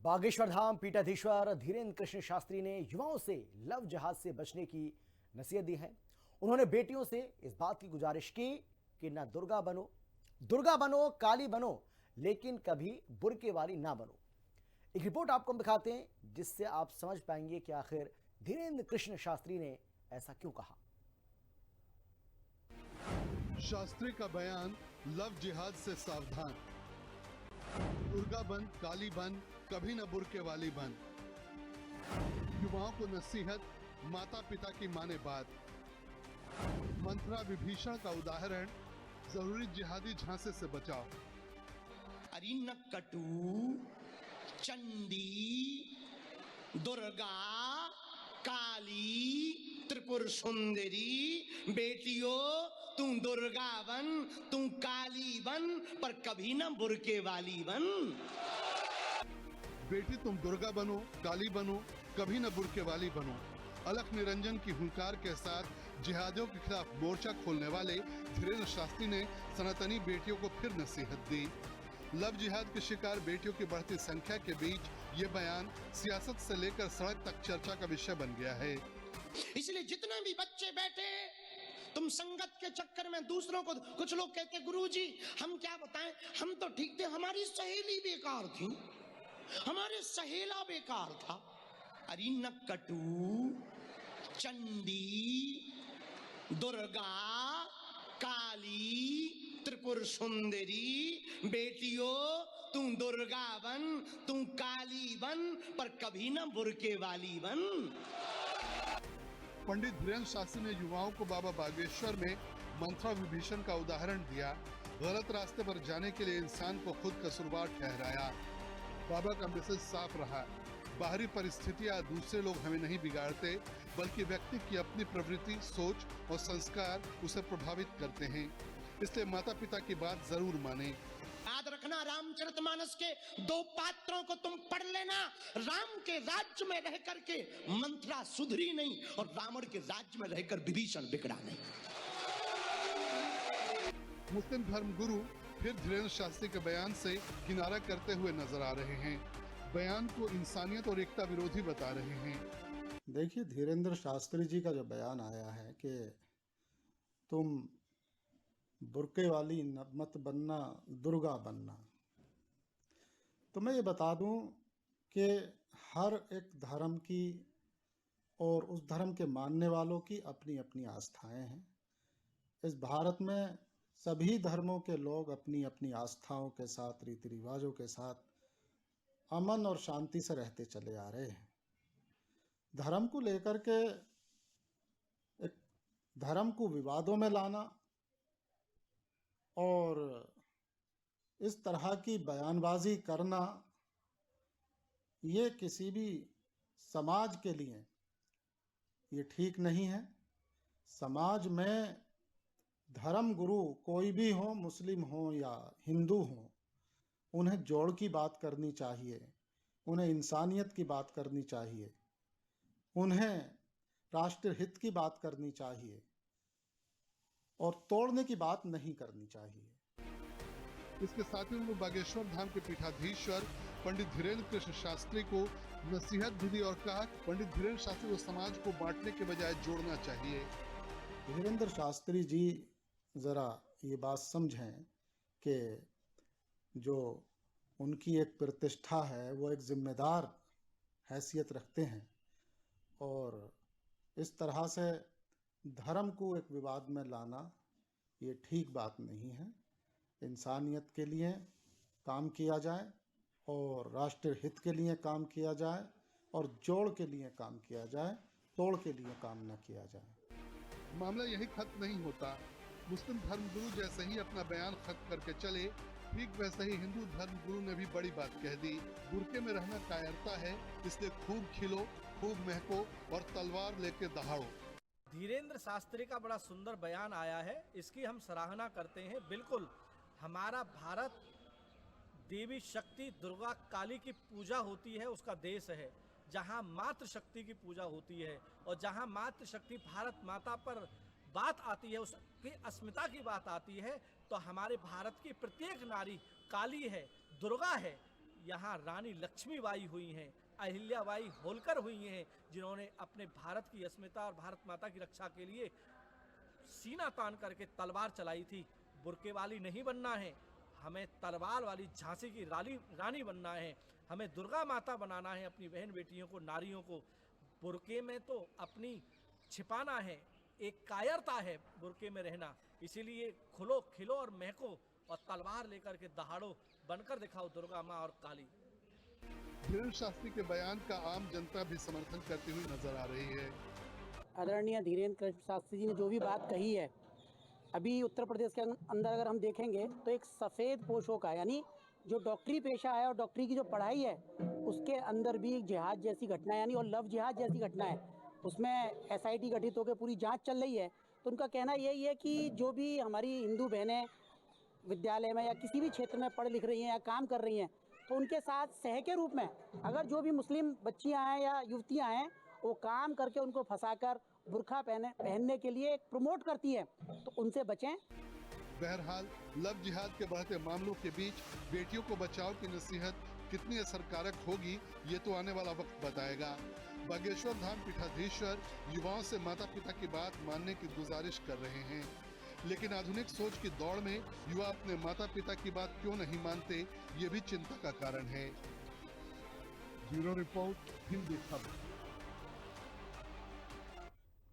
बागेश्वर धाम पीठाधीश्वर धीरेन्द्र कृष्ण शास्त्री ने युवाओं से लव जिहाद से बचने की नसीहत दी है। उन्होंने बेटियों से इस बात की गुजारिश की कि ना दुर्गा बनो काली बनो, लेकिन कभी बुर्के वाली ना बनो। एक रिपोर्ट आपको हम दिखाते हैं जिससे आप समझ पाएंगे कि आखिर धीरेन्द्र कृष्ण शास्त्री ने ऐसा क्यों कहा। शास्त्री का बयान, लव जिहाद से सावधान। दुर्गा बन काली बन, कभी न बुर्के वाली बन। युवाओं को नसीहत, माता पिता की माने बात। मंत्रा विभीषण का उदाहरण, जरूरी जिहादी झांसे से बचाओ। अरिन कटु चंडी दुर्गा काली त्रिपुर सुंदरी, बेटियों तुम दुर्गा बन, तुम काली बन, पर कभी ना बुर्के वाली बन। बेटी तुम दुर्गा बनो काली बनो, कभी न बुर्के वाली बनो। अलख निरंजन की हुंकार के साथ जिहादियों के खिलाफ मोर्चा खोलने वाले धीरेन्द्र शास्त्री ने सनातनी बेटियों को फिर नसीहत दी। लव जिहाद के शिकार बेटियों की बढ़ती संख्या के बीच ये बयान सियासत से लेकर सड़क तक चर्चा का विषय बन गया है। इसलिए जितने भी बच्चे बैठे, तुम संगत के चक्कर में दूसरों को, कुछ लोग कहते गुरुजी हम क्या बताएं, हम तो ठीक थे, हमारी सहेली बेकार थी, हमारे सहेला बेकार था। अरिन कटु चंडी दुर्गा काली त्रिपुर सुंदरी, बेटियों तुम दुर्गा बन, तुम काली बन, पर कभी ना बुर्के वाली बन। पंडित धीरेन्द्र शास्त्री ने युवाओं को बाबा बागेश्वर में मंत्रा विभीषण का उदाहरण दिया। गलत रास्ते पर जाने के लिए इंसान को खुद कसूरवार ठहराया। बाबा का मैसेज साफ रहा, बाहरी परिस्थितियां दूसरे लोग हमें नहीं बिगाड़ते, बल्कि व्यक्ति की अपनी प्रवृत्ति, सोच और संस्कार उसे प्रभावित करते हैं। इसलिए माता पिता की बात जरूर माने। याद रखना, रामचरितमानस के 2 पात्रों को तुम पढ़ लेना। राम के राज्य में रह करके मंत्रा सुधरी नहीं, और रावण के राज्य में रहकर विभीषण बिगड़ा नहीं। मुस्लिम धर्म गुरु फिर धीरेन्द्र शास्त्री के बयान से किनारा करते हुए नजर आ रहे हैं। बयान को इंसानियत और एकता विरोधी बता रहे हैं। देखिए, धीरेन्द्र शास्त्री जी का जो बयान आया है कि तुम बुर्के वाली मत बनना, दुर्गा बनना, तो मैं ये बता दूं कि हर एक धर्म की और उस धर्म के मानने वालों की अपनी अपनी आस्थाएं हैं। इस भारत में सभी धर्मों के लोग अपनी अपनी आस्थाओं के साथ, रीति रिवाजों के साथ अमन और शांति से रहते चले आ रहे हैं। धर्म को लेकर के एक धर्म को विवादों में लाना और इस तरह की बयानबाजी करना, ये किसी भी समाज के लिए ये ठीक नहीं है। समाज में धर्म गुरु कोई भी हो, मुस्लिम हो या हिंदू हो, उन्हें जोड़ की बात करनी चाहिए, उन्हें इंसानियत की बात करनी चाहिए, उन्हें राष्ट्र हित की बात करनी चाहिए और तोड़ने की बात नहीं करनी चाहिए। इसके साथ ही उन्होंने बागेश्वर धाम के पीठाधीश्वर पंडित धीरेन्द्र कृष्ण शास्त्री को नसीहत भी दी और कहा कि पंडित धीरेन्द्र शास्त्री को समाज को बांटने के बजाय जोड़ना चाहिए। धीरेन्द्र शास्त्री जी जरा ये बात समझें कि जो उनकी एक प्रतिष्ठा है, वो एक जिम्मेदार हैसियत रखते हैं, और इस तरह से धर्म को एक विवाद में लाना ये ठीक बात नहीं है। इंसानियत के लिए काम किया जाए और राष्ट्र हित के लिए काम किया जाए और जोड़ के लिए काम किया जाए, तोड़ के लिए काम न किया जाए। मामला यही खत्म नहीं होता। मुस्लिम धर्म गुरु जैसे ही अपना बयान खत्म करके चले, ठीक वैसे ही हिंदू धर्म गुरु ने भी बड़ी बात कह दी। बुर्के में रहना कायरता है, इसलिए खूब खिलो, खूब महको और तलवार लेके दहाड़ो। धीरेन्द्र शास्त्री का बड़ा सुंदर बयान आया है, इसकी हम सराहना करते हैं। बिल्कुल हमारा भारत देवी शक्ति दुर्गा काली की पूजा होती है, उसका देश है, जहां मातृशक्ति की पूजा होती है, और जहां मातृशक्ति भारत माता पर बात आती है, उसकी अस्मिता की बात आती है, तो हमारे भारत की प्रत्येक नारी काली है, दुर्गा है, यहाँ रानी लक्ष्मीबाई हुई हैं, अहिल्याबाई होलकर हुई हैं, जिन्होंने अपने भारत की अस्मिता और भारत माता की रक्षा के लिए सीना तान करके तलवार चलाई थी। बुर्के वाली नहीं बनना है, हमें तलवार वाली झांसी की रानी बनना है। हमें दुर्गा माता बनाना है अपनी बहन बेटियों को, नारियों को। बुर्के में तो अपनी छिपाना है, एक कायरता है बुर्के में रहना। इसीलिए खुलो, खिलो और महको और तलवार लेकर के दहाड़ो, बनकर दिखाओ दुर्गा माँ और काली। धीरेन्द्र शास्त्री के बयान का आम जनता भी समर्थन करती हुई नजर आ रही है। आदरणीय धीरेन्द्र कृष्ण शास्त्री जी ने जो भी बात कही है, अभी उत्तर प्रदेश के अंदर अगर हम देखेंगे तो एक सफ़ेद पोशों का, यानी जो डॉक्टरी पेशा है और डॉक्टरी की जो पढ़ाई है, उसके अंदर भी एक जिहाद जैसी घटना यानी और लव जिहाद जैसी घटना है। उसमें SIT गठित होकर पूरी जांच चल रही है। तो उनका कहना यही है कि जो भी हमारी हिंदू बहनें विद्यालय में या किसी भी क्षेत्र में पढ़ लिख रही हैं या काम कर रही हैं, तो उनके साथ सह के रूप में अगर जो भी मुस्लिम बच्चियां हैं या युवतियां हैं, वो काम करके उनको फंसाकर बुर्का पहनने के लिए प्रमोट करती है, तो उनसे बचें। बहरहाल लव जिहाद के बढ़ते मामलों के बीच बेटियों को बचाव की नसीहत कितनी असरकारक होगी, ये तो आने वाला वक्त बताएगा। बागेश्वर धाम पीठाधीश्वर युवाओं से माता पिता की बात मानने की गुजारिश कर रहे हैं, लेकिन आधुनिक सोच की दौड़ में युवा अपने माता पिता की बात क्यों नहीं मानते, ये भी चिंता का कारण है। ब्यूरो रिपोर्ट, हिंदी खबर।